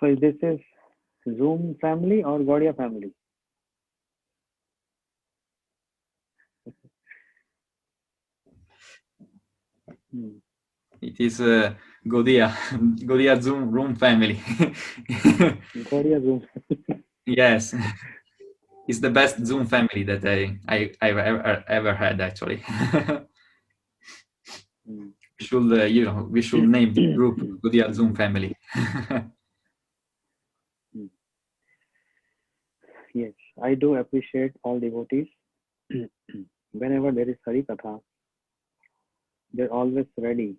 So this is Zoom family or Gaudiya family? Hmm. It is Godia, Godia Zoom room family. Gaudiya Zoom. Yes, it's the best Zoom family that I've ever had actually. Hmm. Should we should name the group Godia Zoom family. Hmm. Yes, I do appreciate all devotees. Whenever there is Hari Katha, they're always ready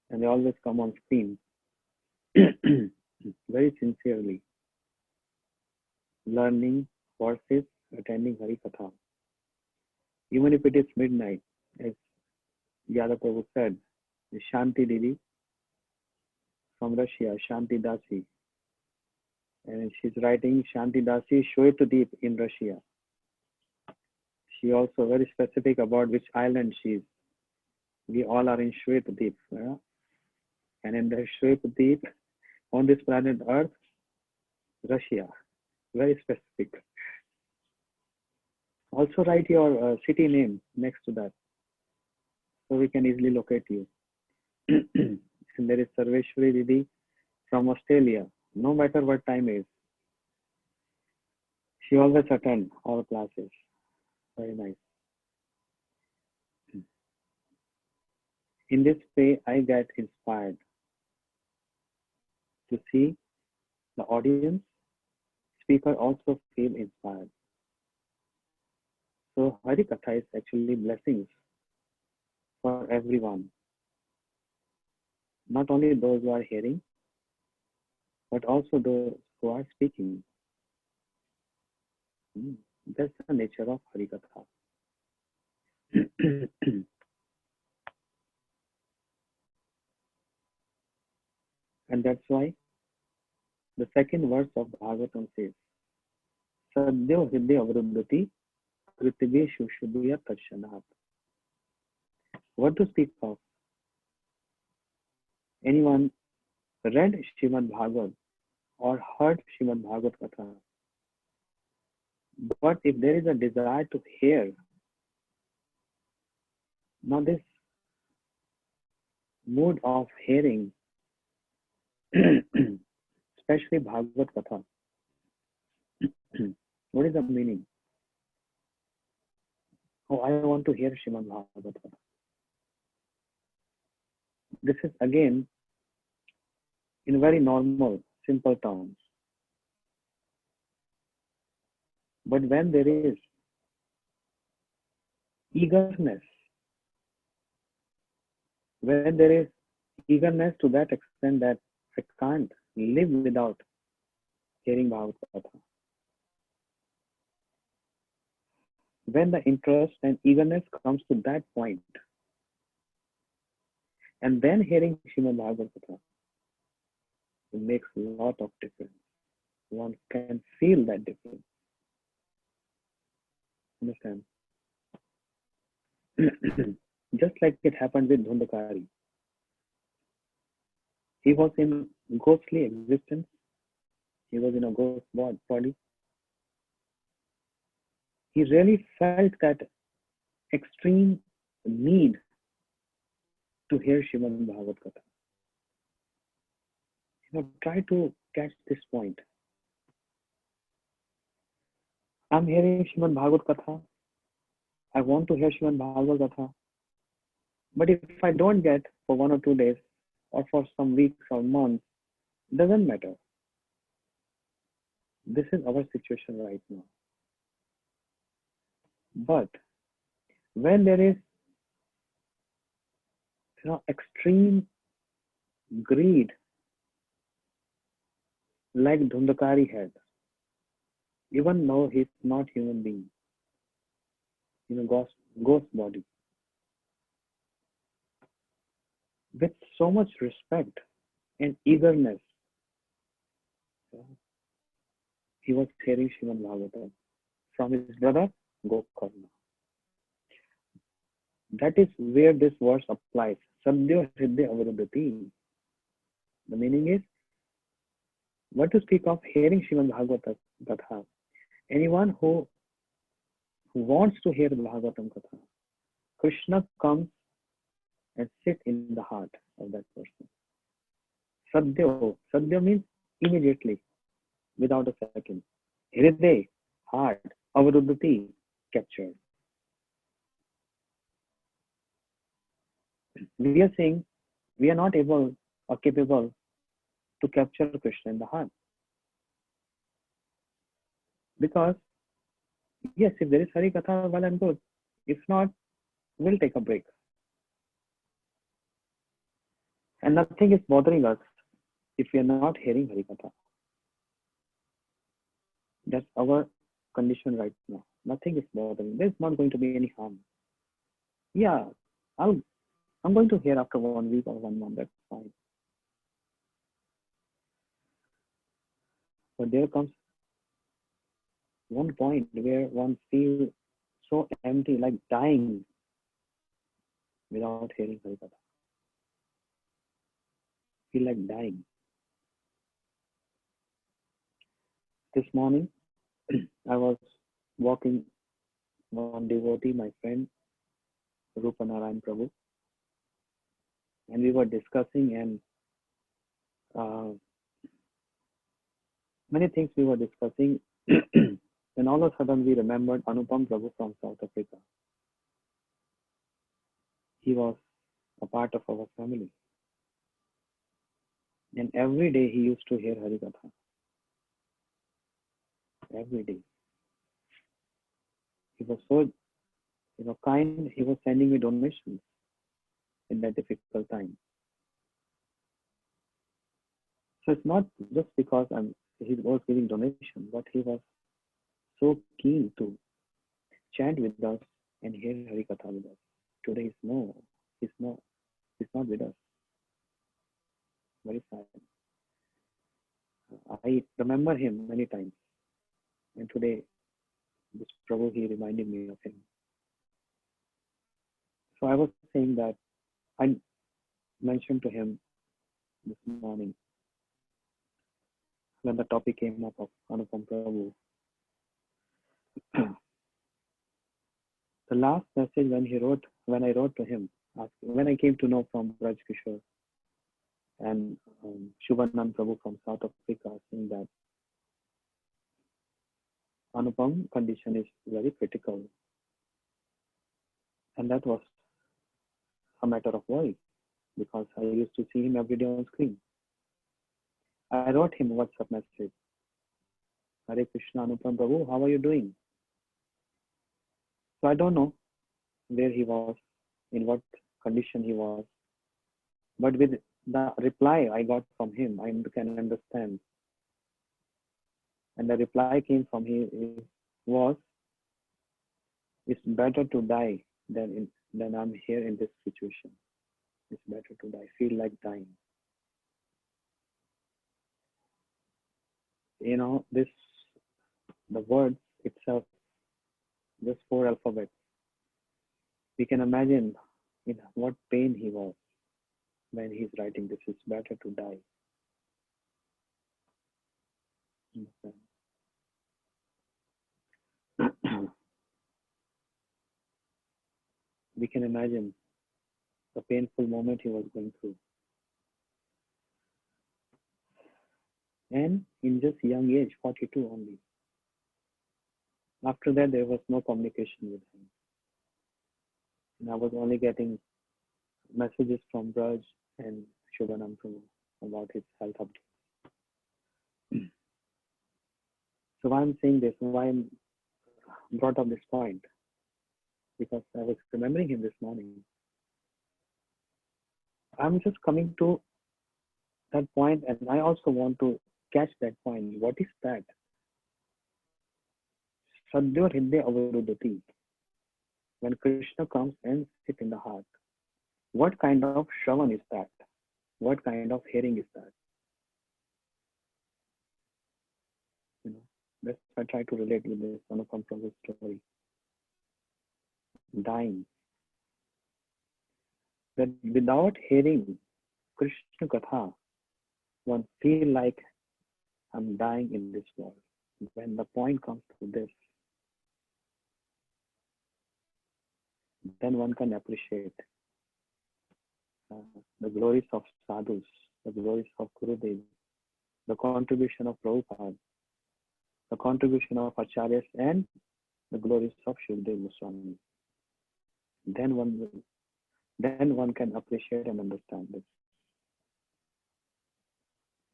and they always come on screen very sincerely, learning verses, attending Hari Katha. Even if it is midnight, as Yadav Prabhu said, Shanti Didi from Russia, Shanti Dasi, and she's writing Shanti Dasi Shwetadeep in Russia. She also very specific about which island she is. We all are in Shwetadeep, and in the Shwetadeep on this planet Earth, Russia. Very specific. Also write your city name next to that, so we can easily locate you. And there is Sarveshwari Didi from Australia. No matter what time is, she always attend all classes. Very nice. In this way, I get inspired to see the audience, speaker also feel inspired. So Hari Katha is actually blessings for everyone, not only those who are hearing, but also those who are speaking. Hmm. That's the nature of Hari Katha. And that's why the second verse of Bhagavatam says, Sadhyo Hridya Avruddhati Kritibeshu Shubhya Tarshanat. What to speak of? Anyone read Srimad Bhagavat or heard Srimad Bhagavat Katha? But if there is a desire to hear, now this mood of hearing, especially Bhagavat Katha, what is the meaning? Oh, I want to hear Srimad Bhagavat Katha. This is again in very normal, simple terms. But when there is eagerness, when there is eagerness to that extent that I can't live without hearing Bhagavad Katha. When the interest and eagerness comes to that point, and then hearing Srimad Bhagavad Katha, it makes a lot of difference. One can feel that difference. Understand? Just like it happened with Dhundakari. He was in ghostly existence. He was in a ghost body. He really felt that extreme need to hear Srimad Bhagavad Katha. Try to catch this point. I'm hearing Srimad Bhagavad Katha. I want to hear Srimad Bhagavad Katha. But if I don't get for 1 or 2 days, or for some weeks or months, doesn't matter. This is our situation right now. But when there is extreme greed, like Dhundakari had, even though he's not human being, ghost body, with so much respect and eagerness, he was hearing Srimad Bhagavatam from his brother Gokarna. That is where this verse applies. Sadhyo Hridya Avruddhati. The meaning is, What to speak of hearing Srimad Bhagavata Katha? Anyone who wants to hear Bhagavatam Katha, Krishna comes and sits in the heart of that person. Sadhya means immediately, without a second. Hriday, heart, avaruddhati, captured. We are saying we are not able or capable to capture Krishna in the heart. Because, yes, if there is Hari Katha, well and good. If not, we'll take a break. And nothing is bothering us if we are not hearing Hari Katha. That's our condition right now. Nothing is bothering. There's not going to be any harm. Yeah, I'm going to hear after 1 week or 1 month. That's fine. But there comes one point where one feels so empty, like dying, without hearing Hari Katha. Feel like dying. This morning, I was walking one devotee, my friend, Rupa Narayan Prabhu, and we were discussing and many things we were discussing. And all of a sudden, we remembered Anupam Prabhu from South Africa. He was a part of our family. And every day he used to hear Hari Katha. Every day. He was so kind. He was sending me donations in that difficult time. So it's not just because he was giving donation, but he was so keen to chant with us and hear Hari Katha with us. Today he's not with us. Very sad. I remember him many times, and today this Prabhu, he reminded me of him. So I was saying that I mentioned to him this morning when the topic came up of Anupam Prabhu. The last message when I wrote to him, when I came to know from Raj Kishore and Shubhanand Prabhu from South Africa, saying that Anupam condition is very critical, and that was a matter of worry because I used to see him every day on screen. I wrote him a WhatsApp message. Hare Krishna, Anupam Prabhu, how are you doing? So I don't know where he was, in what condition he was, but with the reply I got from him, I can understand. And the reply came from him was, it's better to die than I'm here in this situation. It's better to die. Feel like dying. The words itself, just 4 alphabets. We can imagine in what pain he was when he's writing this. It's better to die. We can imagine the painful moment he was going through. And in just young age, 42 only. After that, there was no communication with him. And I was only getting messages from Raj and Shubhanam Prabhu about his health updates. So why I'm saying this, why I'm brought up this point, because I was remembering him this morning. I'm just coming to that point, and I also want to catch that point. What is that? Sadhya Hridaya Avaruddhati. When Krishna comes and sits in the heart. What kind of Shravan is that? What kind of hearing is that? Let's try to relate with this Anupam Prabhu's story. Dying. That without hearing Krishna Katha, one feel like I'm dying in this world. When the point comes to this, then one can appreciate the glories of sadhus, the glories of Gurudev, the contribution of Prabhupada, the contribution of acharyas, and the glories of Shukdev Goswami. Then one can appreciate and understand this.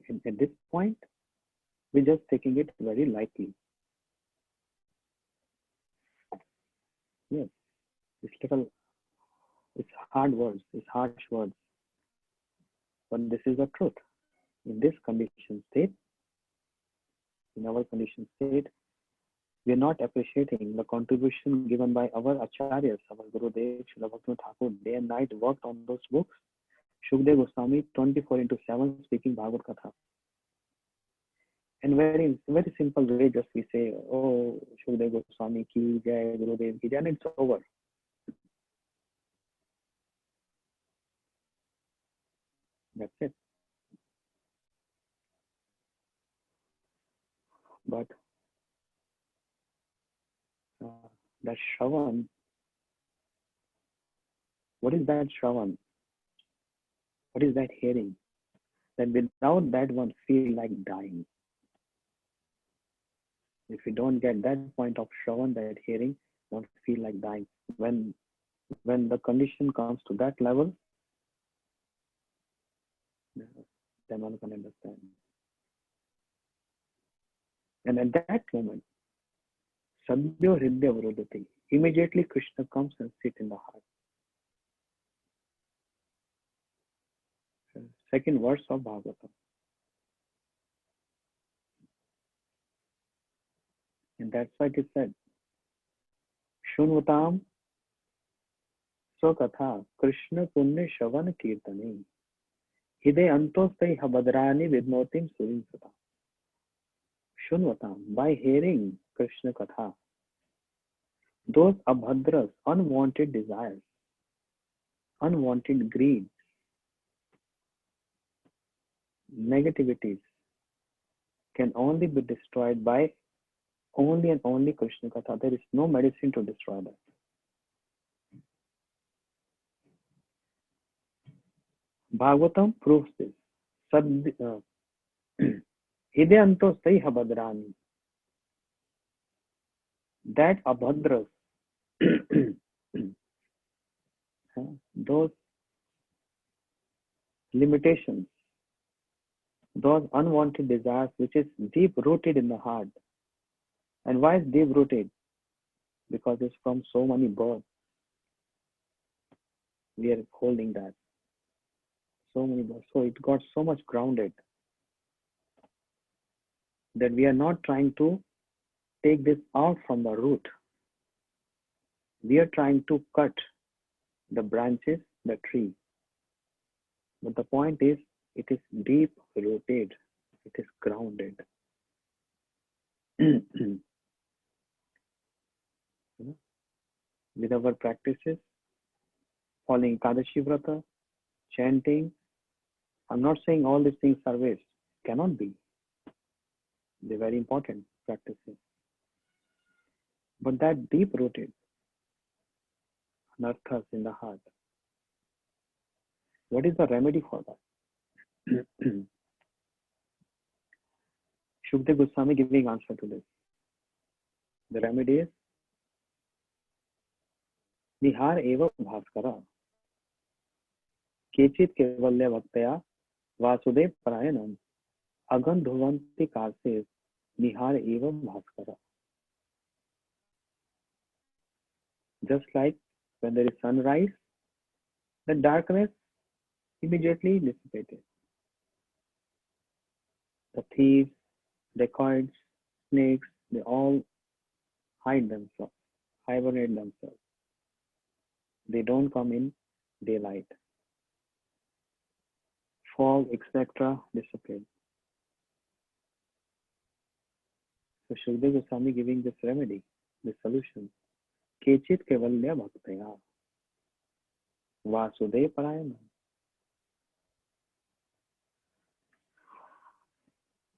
And at this point, we're just taking it very lightly. Yes, it's hard words, it's harsh words, but this is the truth. In this conditioned state, in our conditioned state, we are not appreciating the contribution given by our acharyas, our Gurudev, Srila Bhaktivinoda Thakur, day and night worked on those books. Shukdev Goswami, 24/7 speaking Bhagavad Katha. And very simple way, just we say, oh, Shukdev Goswami ki jai, Gurudev ki jai, and it's over. That's it. But that Shravan, what is that Shravan? What is that hearing? That without that one feel like dying. If you don't get that point of Shravan, that hearing, don't feel like dying. When the condition comes to that level, then one can understand. And at that moment, Sadhyo Hridya Vrodati, immediately Krishna comes and sits in the heart. Second verse of Bhagavatam. And that's why it is said, Shunvatam Swakatha Krishna Punya Shavan Kirtani Hide Antostai Habadrani Vidnotim Suvinsata. Shunvatam, by hearing Krishna Katha, those abhadras, unwanted desires, unwanted greed, negativities can only be destroyed by only and only Krishna Katha. There is no medicine to destroy that. Bhagavatam proves this. Hidyanto Sai Habadrani. That abhadras, those limitations, those unwanted desires, which is deep rooted in the heart. And why is deep rooted? Because it's from so many births. We are holding that. So many births. So it got so much grounded that we are not trying to take this out from the root. We are trying to cut the branches, the tree. But the point is, it is deep rooted. It is grounded. With our practices, following Kadashi Vrata, chanting, I'm not saying all these things are waste. Cannot be. They're very important practices. But that deep rooted anarthas in the heart, what is the remedy for that? Shukdev Goswami giving answer to this. The remedy is Nihar eva bhaskara Kechit kevalya bhaktaya Vasudev parayanam Agandhuvanti karses Nihar eva bhaskara. Just like when there is sunrise, the darkness immediately dissipated. The thieves, dacoits, snakes, they all hide themselves, hibernate themselves. They don't come in daylight. Fog, etc. disappear. So Shukdev Goswami giving this remedy, this solution. Kechit kevalya bhaktaya Vasudev parayanam.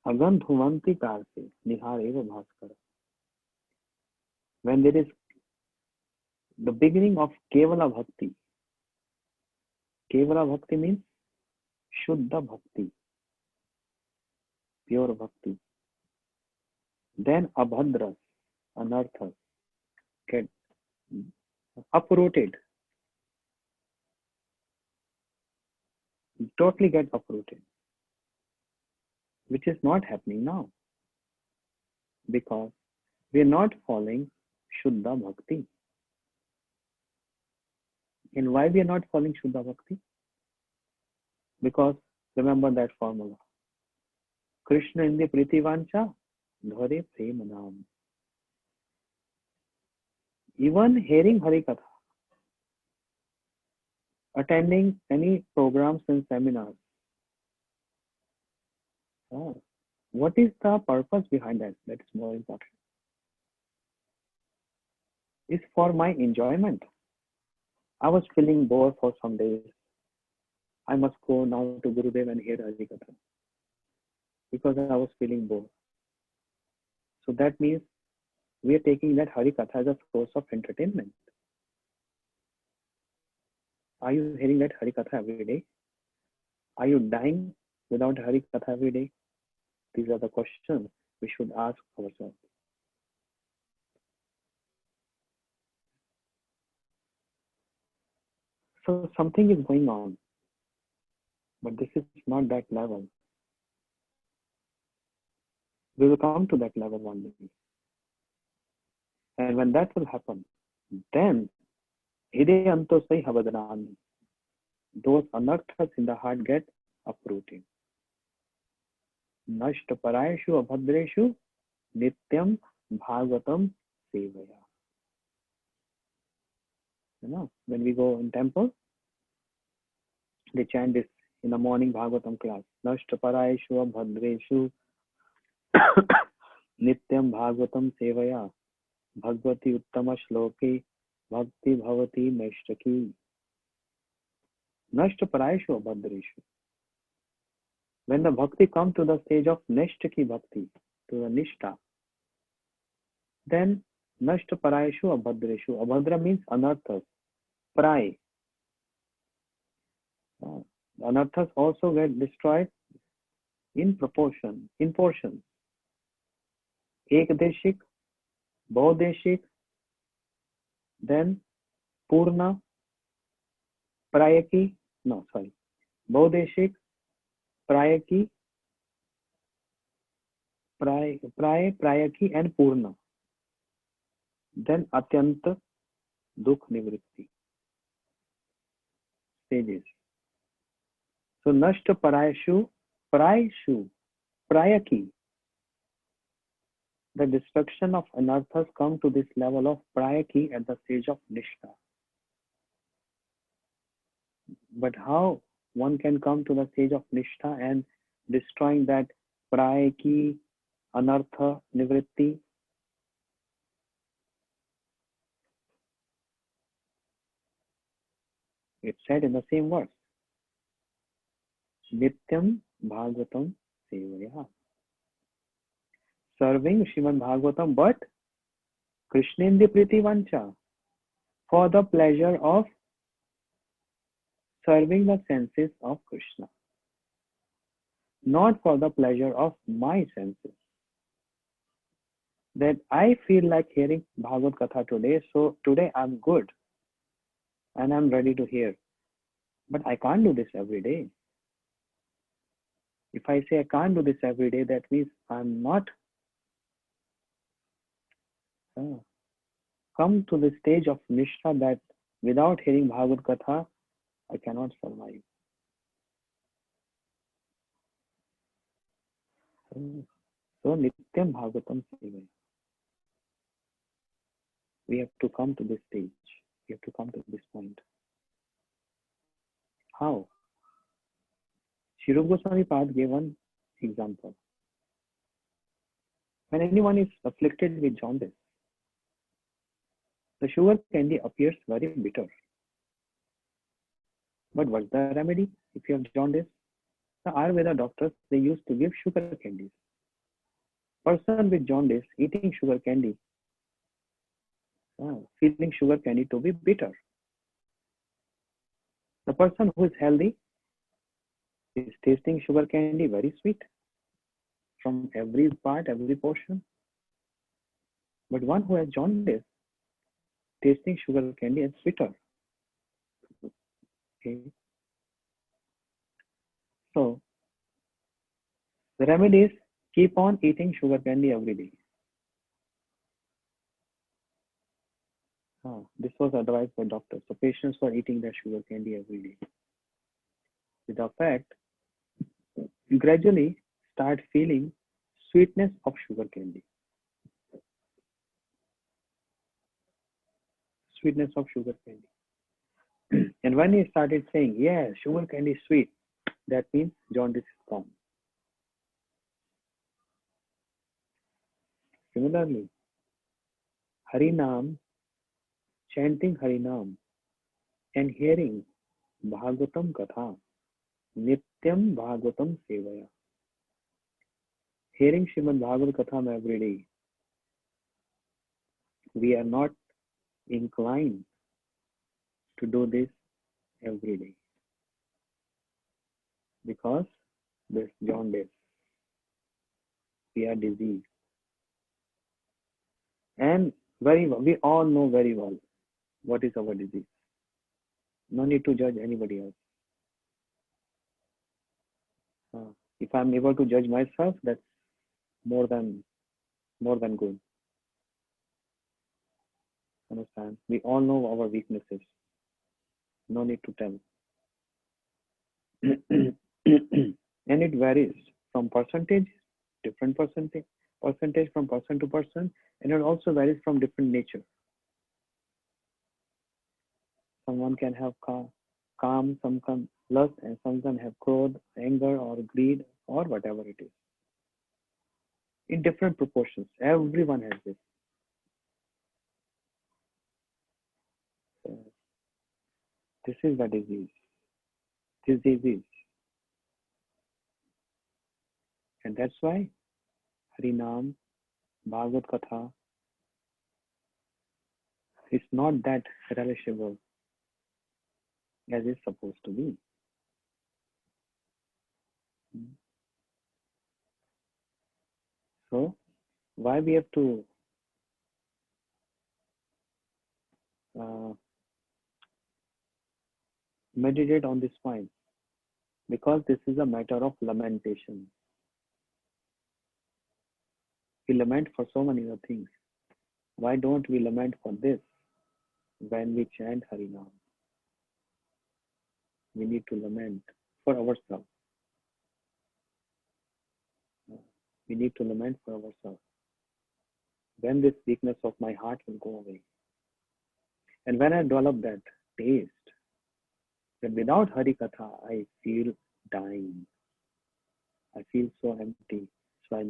अगन धुमंती car से निहार एव Bhaskar. When there is the beginning of Kevala Bhakti. Kevala Bhakti means Shuddha Bhakti, pure Bhakti. Then Abhadras, Anarthas, get uprooted, totally get uprooted, which is not happening now because we are not following Shuddha Bhakti. And why we are not following Shuddha Bhakti? Because remember that formula. Krishna in the Priti Vancha, Dhare Prema Nam. Even hearing Hari Katha, attending any programs and seminars, what is the purpose behind that? That is more important. It's for my enjoyment. I was feeling bored for some days. I must go now to Gurudev and hear Hari Katha because I was feeling bored. So that means we are taking that Hari Katha as a source of entertainment. Are you hearing that Hari Katha every day? Are you dying without Hari Katha every day? These are the questions we should ask ourselves. So something is going on, but this is not that level. We will come to that level one day. And when that will happen, then Hidayantosai Havadranami. Those anarthas in the heart get uprooted. Nashta parayeshu abhadreshu nityam bhagavatam sevaya. You know, when we go in temple, they chant this in the morning Bhagavatam class. Nashta parayeshu abhadreshu nityam bhagavatam sevaya. Bhagavati uttama shloke bhakti bhavati meshtaki. Nashta parayeshu abhadreshu. When the bhakti comes to the stage of neshtaki bhakti, to the nishta, then nashta parayeshu abhadreshu. Abhadra means anarthas, pray. Anarthas also get destroyed in proportion, in portions. Ekdeshik, Baudeshik, then Purna, Prayaki, Baudeshik, Prayaki, Prayaki and Purna. Then Atyanta, Dukh Nivritti. Stages. So Nashta Parayashu, Prayaki. The destruction of anarthas come to this level of Prayaki at the stage of Nishta. But how one can come to the stage of Nishta and destroying that Prayaki, Anartha, Nivritti? It's said in the same verse. Nityam Bhagavatam Sevaya. Serving Srimad Bhagavatam, but Krishnindi Priti Vancha, for the pleasure of serving the senses of Krishna, not for the pleasure of my senses. That I feel like hearing Bhagavad Katha today, so today I'm good and I'm ready to hear. But I can't do this every day. If I say I can't do this every day, that means I'm not come to the stage of Nishta that without hearing Bhagavad Katha, I cannot survive. So Nityam Bhagavatam Sevaya. We have to come to this stage. We have to come to this point. How? Sri Goswami Pad gave one example. When anyone is afflicted with jaundice, the sugar candy appears very bitter. But what's the remedy if you have jaundice? The Ayurveda doctors, they used to give sugar candies. Person with jaundice eating sugar candy, feeling sugar candy to be bitter. The person who is healthy is tasting sugar candy very sweet from every part, every portion. But one who has jaundice tasting sugar candy as bitter. Okay. So the remedy is keep on eating sugar candy every day. This was advised by doctors. So patients were eating their sugar candy every day. With the fact, you gradually start feeling sweetness of sugar candy. Sweetness of sugar candy. And when he started saying, yeah, sugar candy is sweet, that means jaundice is gone. Similarly, Harinam, chanting Harinam and hearing Bhagavatam Katha, Nityam Bhagavatam Sevaya. Hearing Srimad Bhagavad Katham every day, we are not inclined to do this every day because this jaundice, we are diseased. And we all know very well what is our disease. No need to judge anybody else. If I'm able to judge myself, that's more than good. Understand? We all know our weaknesses. No need to tell. And it varies from percentage, different percentage from person to person, and it also varies from different nature. Someone can have calm, some can lust, and some can have growth, anger, or greed, or whatever it is. In different proportions. Everyone has this. This is the disease. This disease. And that's why Harinam, Bhagavad Katha is not that relishable as it's supposed to be. So, why we have to meditate on this point? Because this is a matter of lamentation. We lament for so many other things. Why don't we lament for this when we chant Harinam? We need to lament for ourselves. We need to lament for ourselves. When this weakness of my heart will go away. And when I develop that taste, that without Harikatha, I feel dying. I feel so empty. So I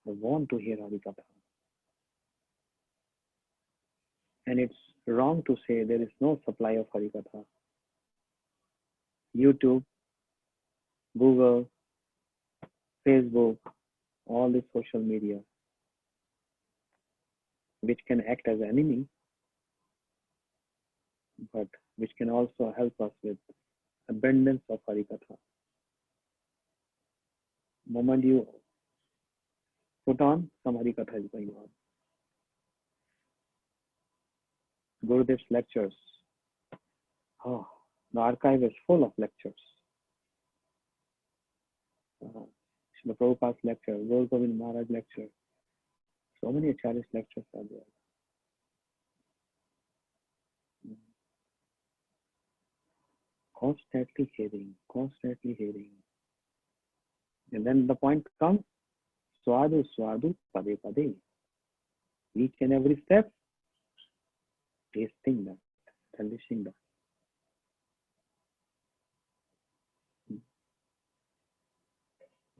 want to hear Harikatha. And it's wrong to say there is no supply of Harikatha. YouTube, Google, Facebook, all this social media, which can act as an enemy, but which can also help us with abundance of Harikatha. The moment you put on, some Harikatha is going on. Gurudev's lectures. Oh, the archive is full of lectures. Srila Prabhupada's lecture, Guru Maharaj lecture. So many Acharya's lectures are there. Constantly hearing. And then the point comes, Swadu, Pade, Pade. Each and every step, tasting that, relishing that.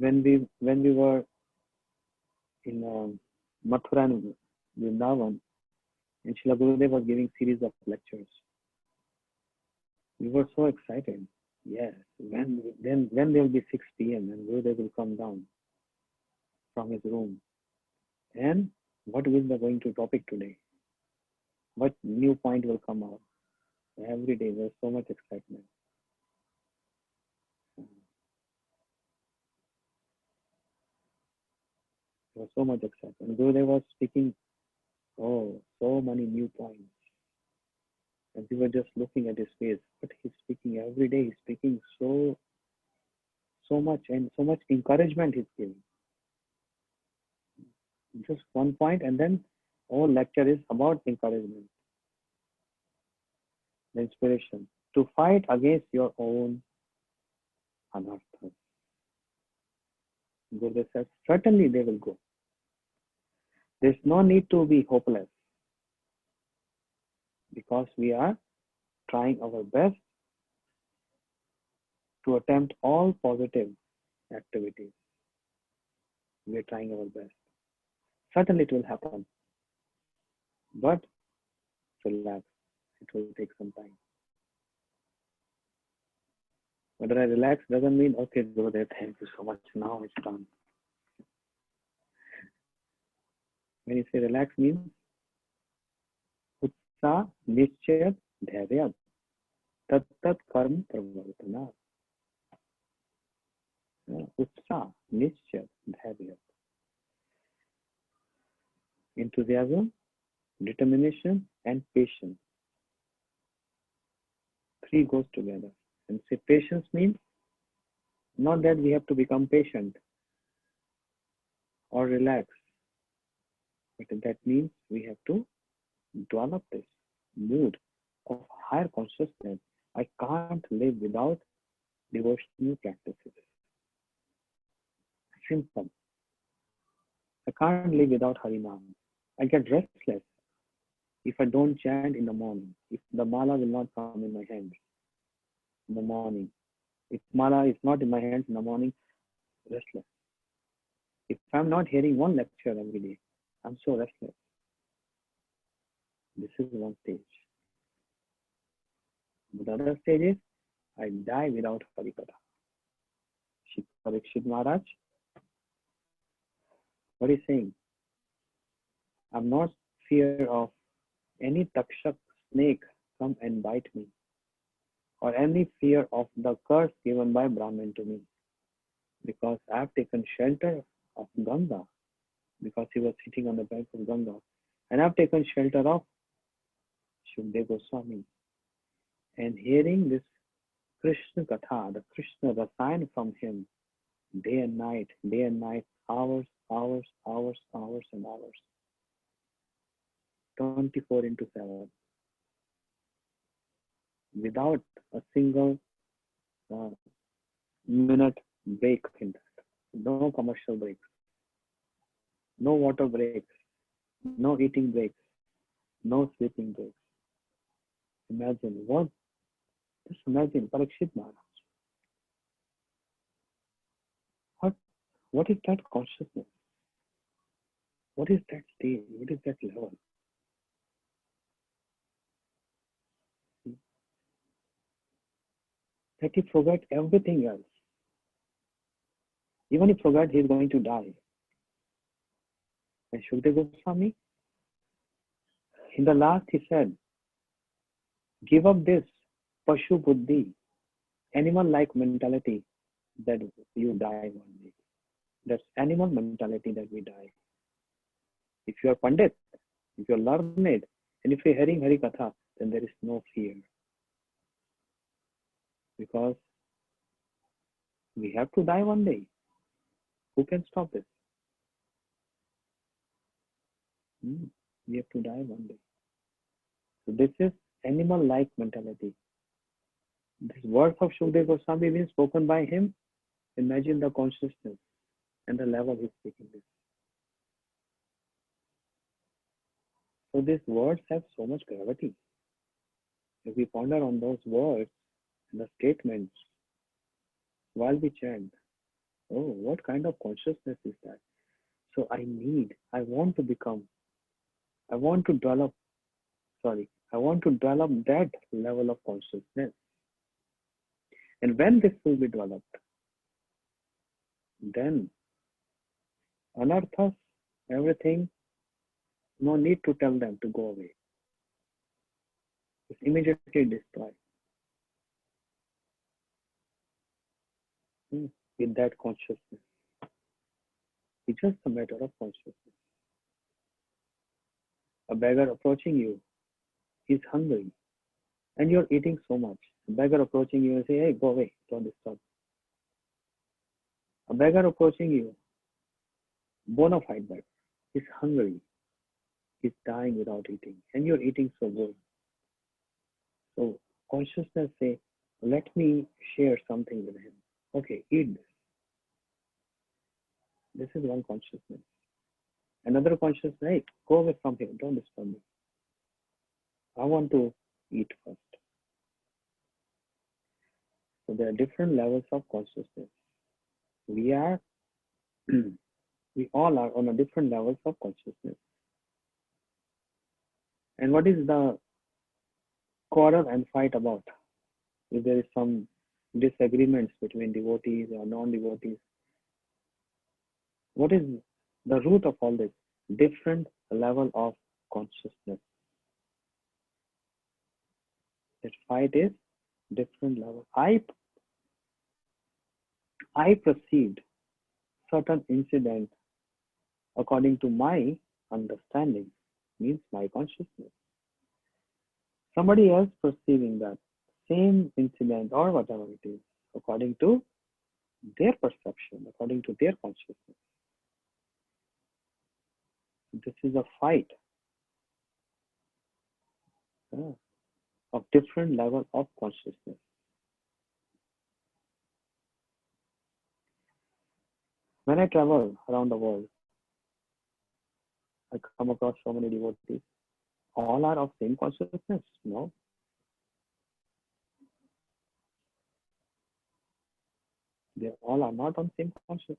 When we were in Mathura and Vrindavan, and Srila Gurudev was giving series of lectures. We were so excited. Yes, when there will be 6 p.m. and Gurudev will come down from his room And what is the going to topic today? What new point will come out? Every day there's so much excitement. There was so much excitement. Gurudev was speaking, oh, so many new points. And we were just looking at his face. But he's speaking every day. He's speaking so much, and so much encouragement he's giving. Just one point, and then whole lecture is about encouragement, the inspiration to fight against your own anarthas. Gurudev says, certainly they will go. There's no need to be hopeless because we are trying our best to attempt all positive activities. We are trying our best. Certainly it will happen, but relax. It will take some time. Whether I relax doesn't mean, okay, Gurudev, thank you so much. Now it's done. When you say relax means उत्साह निश्चय धैर्य तत्त कर्म प्रवर्तना. उत्साह निश्चय धैर्य. Enthusiasm, determination, and patience. Three goes together. And say patience means not that we have to become patient or relax, but that means we have to develop this mood of higher consciousness. I can't live without devotional practices. Simple. I can't live without Harinam. I get restless if I don't chant in the morning, if the mala will not come in my hands in the morning. If mala is not in my hands in the morning, restless. If I'm not hearing one lecture every day, I'm so restless. This is one stage. The other stage is I die without Harikatha. Siddhanti Maharaj, what is saying? I'm not fear of any takshak snake come and bite me, or any fear of the curse given by Brahmin to me, because I have taken shelter of Ganga, because he was sitting on the bank of Ganga, and I have taken shelter of Shukdev Goswami. And hearing this Krishna Katha, the Krishna Rasayan from him, day and night, hours, and hours, 24 into 7, without a single minute break in that. No commercial breaks, no water breaks, no eating breaks, no sleeping breaks. Imagine what? Just imagine Parikshit Maharaj. What is that consciousness? What is that state? What is that level? That he forgot everything else. Even he forgot he is going to die. And Shukdev Goswami, in the last he said, give up this Pashu Buddhi, animal-like mentality that you die one day. That's animal mentality that we die. If you are Pandit, if you are learned, and if you are hearing Hari Katha, then there is no fear. Because we have to die one day. Who can stop this? We have to die one day. So this is animal-like mentality. This words of Shukdev Goswami being spoken by him, imagine the consciousness and the level he's speaking this. So these words have so much gravity. If we ponder on those words and the statements while we chant, oh, what kind of consciousness is that? So I want to develop that level of consciousness. And when this will be developed, then anarthas Everything, no need to tell them to go away. It's immediately destroyed. Hmm. With that consciousness. It's just a matter of consciousness. A beggar approaching you, he's hungry, and you're eating so much. A beggar approaching you and say, hey, go away, don't disturb. A beggar approaching you, bona fide beggar, he's hungry, he's dying without eating, and you're eating so good. So consciousness say, let me share something with him. Okay, eat this. This is one consciousness. Another consciousness, hey, go away from here, don't disturb me. I want to eat first. So there are different levels of consciousness. We are, we all are on a different levels of consciousness. And what is the quarrel and fight about? If there is some disagreements between devotees or non-devotees, what is the root of all this? Different level of consciousness. That fight is different level. I perceived certain incident according to my understanding, means my consciousness. Somebody else perceiving that same incident or whatever it is according to their perception, according to their consciousness. This is a fight of different level of consciousness. When I travel around the world, I come across so many devotees. All are of same consciousness? No. They all are not on same consciousness.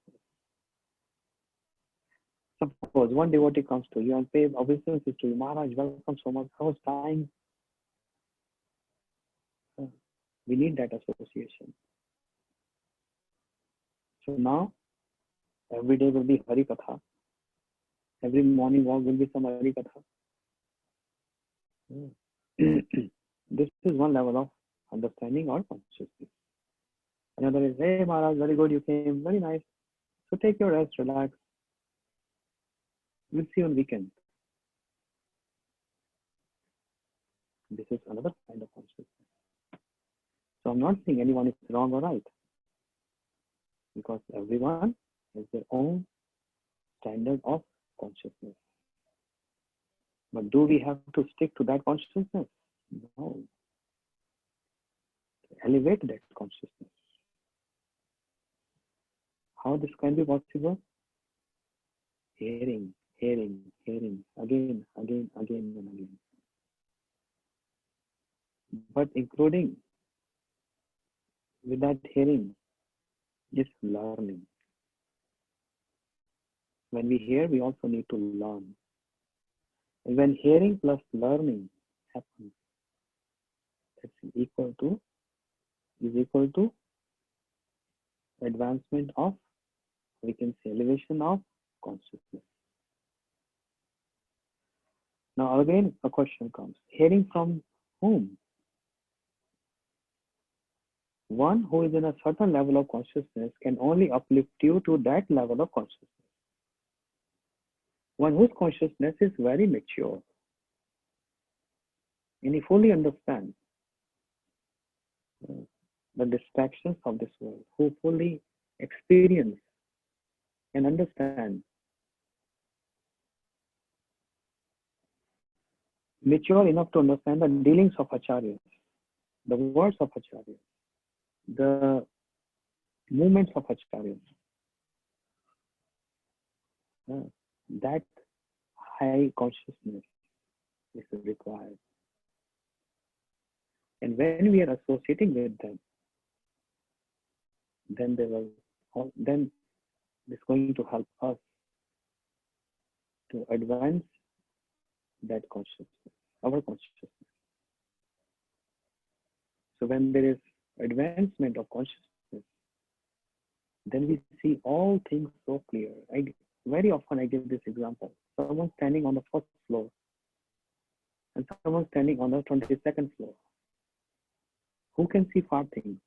Suppose one devotee comes to you and pays obeisances to you, Maharaj, welcome so much. I was dying. We need that association. So now, every day will be Hari Katha. Every morning walk will be some Hari Katha. This is one level of understanding or consciousness. Another is, hey Maharaj, very good, you came, very nice. So take your rest, relax. We'll see on weekend. This is another kind of consciousness. So I'm not saying anyone is wrong or right, because everyone has their own standard of consciousness. But do we have to stick to that consciousness? No. Elevate that consciousness. How this can be possible? Hearing, again, and again. But including with that hearing is learning. When we hear, we also need to learn. And when hearing plus learning happens, that's equal to advancement of, we can say, elevation of consciousness. Now again, a question comes. Hearing from whom? One who is in a certain level of consciousness can only uplift you to that level of consciousness. One whose consciousness is very mature and he fully understands the distractions of this world, who fully experience and understand, mature enough to understand the dealings of acharyas, the words of acharyas, the movements of acharyas. That high consciousness is required. And when we are associating with them, then it's going to help us to advance that consciousness, our consciousness. So when there is advancement of consciousness, then we see all things so clear. very often I give this example. Someone standing on the first floor and someone standing on the 22nd floor. Who can see far things?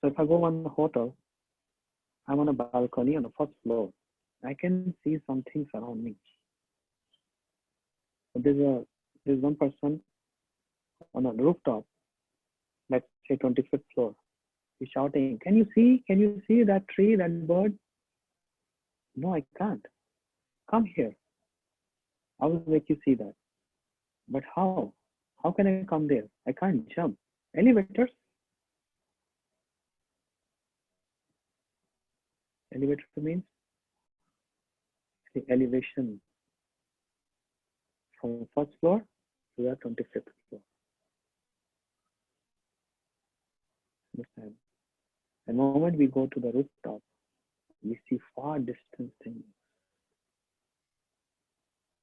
So if I go on a hotel, I'm on a balcony on the first floor. I can see some things around me. But there's one person on a rooftop, let's say 25th floor. He's shouting, "Can you see? Can you see that tree, that bird?" No, I can't. Come here. I will make you see that. But how? How can I come there? I can't jump. Elevators? Elevator means the elevation from first floor to the 25th floor. Understand? The moment we go to the rooftop, we see far distant things.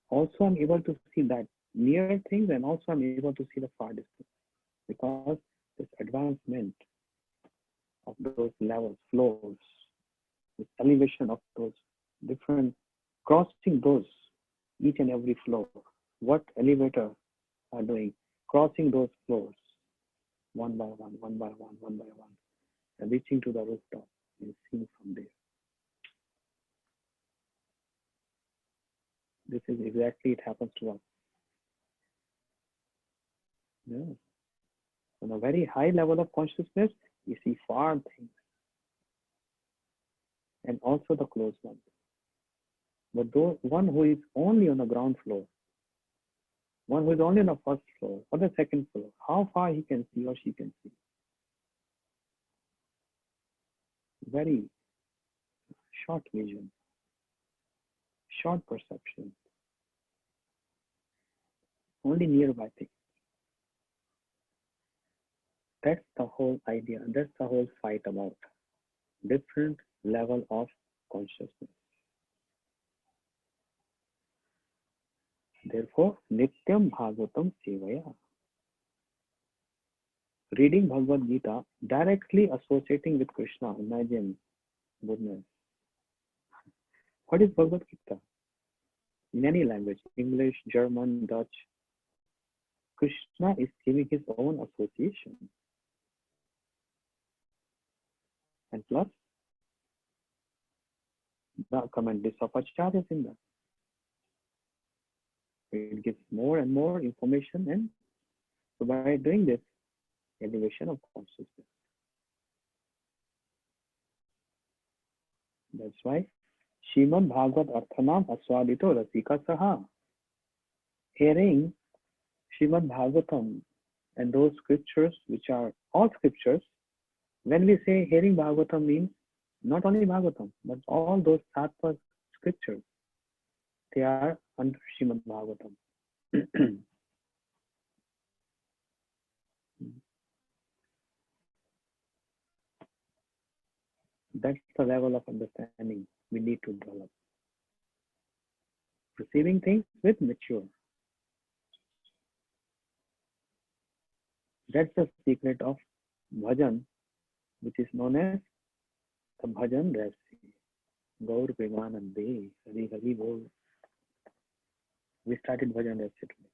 Also, I'm able to see that near things, and also I'm able to see the far distance because this advancement of those levels, floors, this elevation of those different, crossing those each and every floor. What elevator are doing? Crossing those floors one by one, one by one, one by one, and reaching to the rooftop and seeing from there. This is exactly it happens to us. Yeah. On a very high level of consciousness, you see far things and also the close ones. But those, one who is only on the ground floor, one who is only on the first floor or the second floor, how far he can see or she can see. Very short vision, short perception, only nearby things. That's the whole idea. That's the whole fight about different level of consciousness. Therefore, Nityam Bhagavatam Sevaya. Reading Bhagavad Gita, directly associating with Krishna. Imagine goodness. What is Bhagavad Gita? In any language, English, German, Dutch, Krishna is giving his own association. And plus, the commentaries of Acharyas in that. It gives more and more information, and so by doing this, elevation of consciousness. That's why Srimad Bhagavat Arthanam Aswadito Rasika Saha. Hearing Srimad Bhagavatam and those scriptures, which are all scriptures, when we say hearing Bhagavatam means not only Bhagavatam, but all those Sattva scriptures, they are under Srimad Bhagavatam. That's the level of understanding we need to develop. Perceiving things with mature. That's the secret of Bhajan, which is known as the Bhajan Rahasya. Gaur Premanande, Hari Hari Bol. We started Bhajan Rahasya today.